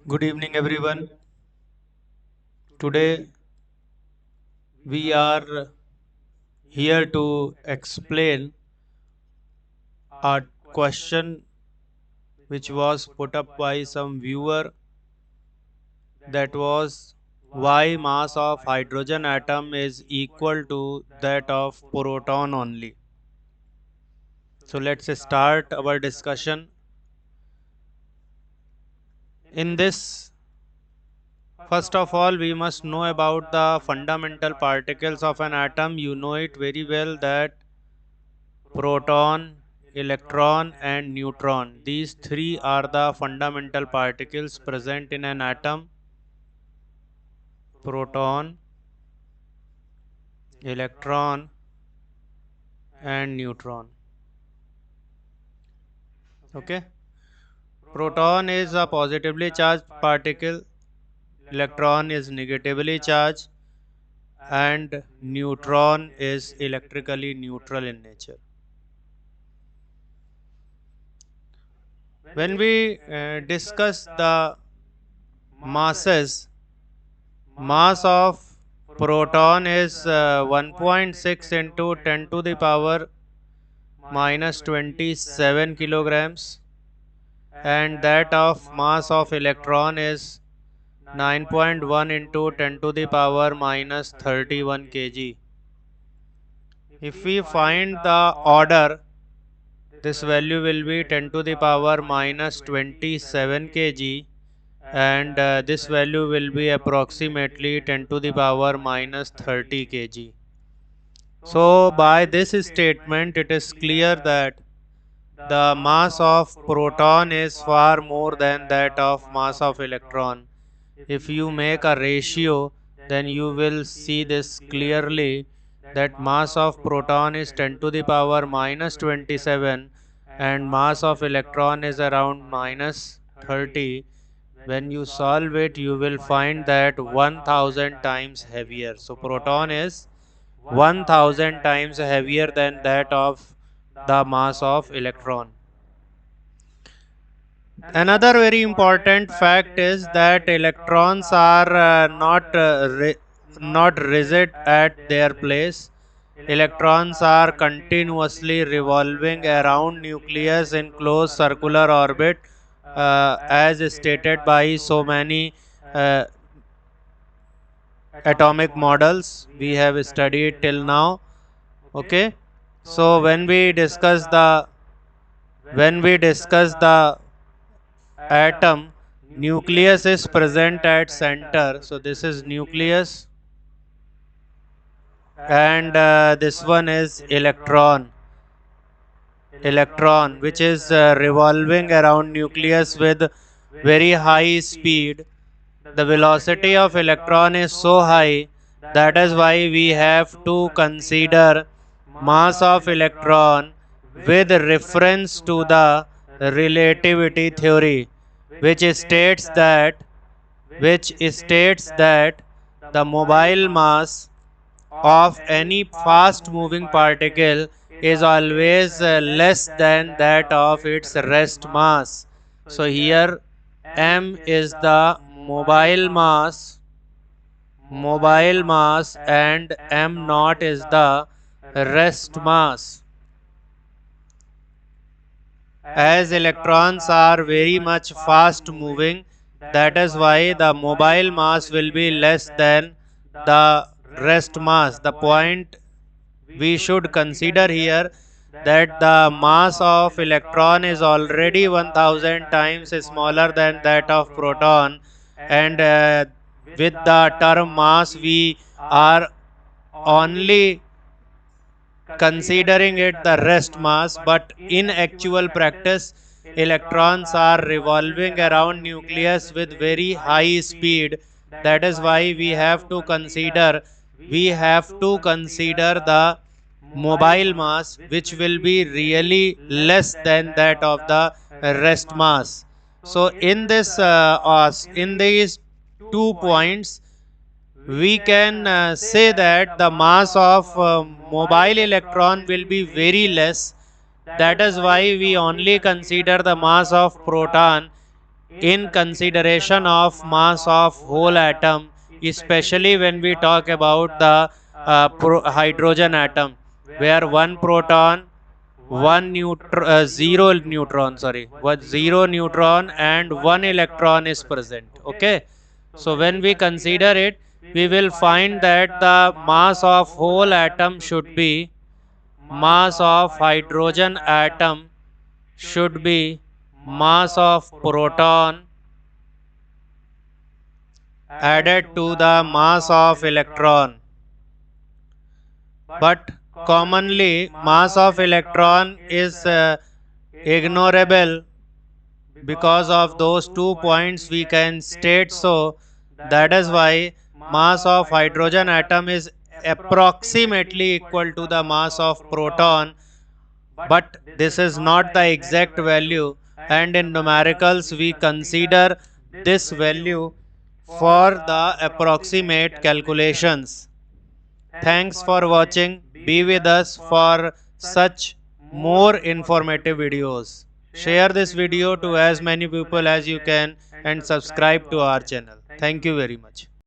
Good evening, everyone. Today we are here to explain a question which was put up by some viewer, that was why mass of hydrogen atom is equal to that of proton only. So let's start our discussion. In this, first of all, we must know about the fundamental particles of an atom. You know it very well that proton, electron and neutron. These three are the fundamental particles present in an atom. Proton, electron and neutron. Okay. Proton is a positively charged particle, electron is negatively charged, and neutron is electrically neutral in nature. When we discuss the masses, mass of proton is 1.6 into 10 to the power minus 27 kilograms, and that of mass of electron is 9.1 into 10 to the power minus 31 kg. If we find the order, this value will be 10 to the power minus 27 kg, and this value will be approximately 10 to the power minus 30 kg. So by this statement it is clear that the mass of proton is far more than that of mass of electron. If you make a ratio, then you will see this clearly, that mass of proton is 10 to the power minus 27 and mass of electron is around minus 30. When you solve it, you will find that 1000 times heavier. So proton is 1000 times heavier than that of the mass of electron. Another very important fact is that electrons are not rigid at their place. Electrons are continuously revolving around nucleus in close circular orbit, as stated by so many uh, atomic models we have studied till now. Okay, so when we discuss the atom, nucleus is present at center. So this is nucleus, and this one is electron which is revolving around nucleus with very high speed. The velocity of electron is so high, that is why we have to consider mass of electron with reference to the relativity theory, which states that the mobile mass of any fast moving particle is always less than that of its rest mass. So here m is the mobile mass and m naught is the rest mass. As electrons are very much fast moving, that is why the mobile mass will be less than the rest mass. The point we should consider here, that the mass of electron is already 1000 times smaller than that of proton, and with the term mass we are only considering it the rest mass, but in actual practice electrons are revolving around nucleus with very high speed. That is why we have to consider the mobile mass, which will be really less than that of the rest mass. So in these 2 points, we can say that the mass of mobile electron will be very less. That is why we only consider the mass of proton. in consideration of mass of whole atom, especially when we talk about the hydrogen atom, where one proton, zero neutron, sorry, what zero neutron and one electron is present. Okay, so when we consider it, we will find that the mass of whole atom should be, mass of hydrogen atom should be mass of proton added to the mass of electron. But commonly mass of electron is ignorable. Because of those 2 points we can state, so that is why mass of hydrogen atom is approximately equal to the mass of proton, but this is not the exact value, and in numericals we consider this value for the approximate calculations. Thanks for watching. Be with us for such more informative videos. Share this video to as many people as you can and subscribe to our channel. Thank you very much.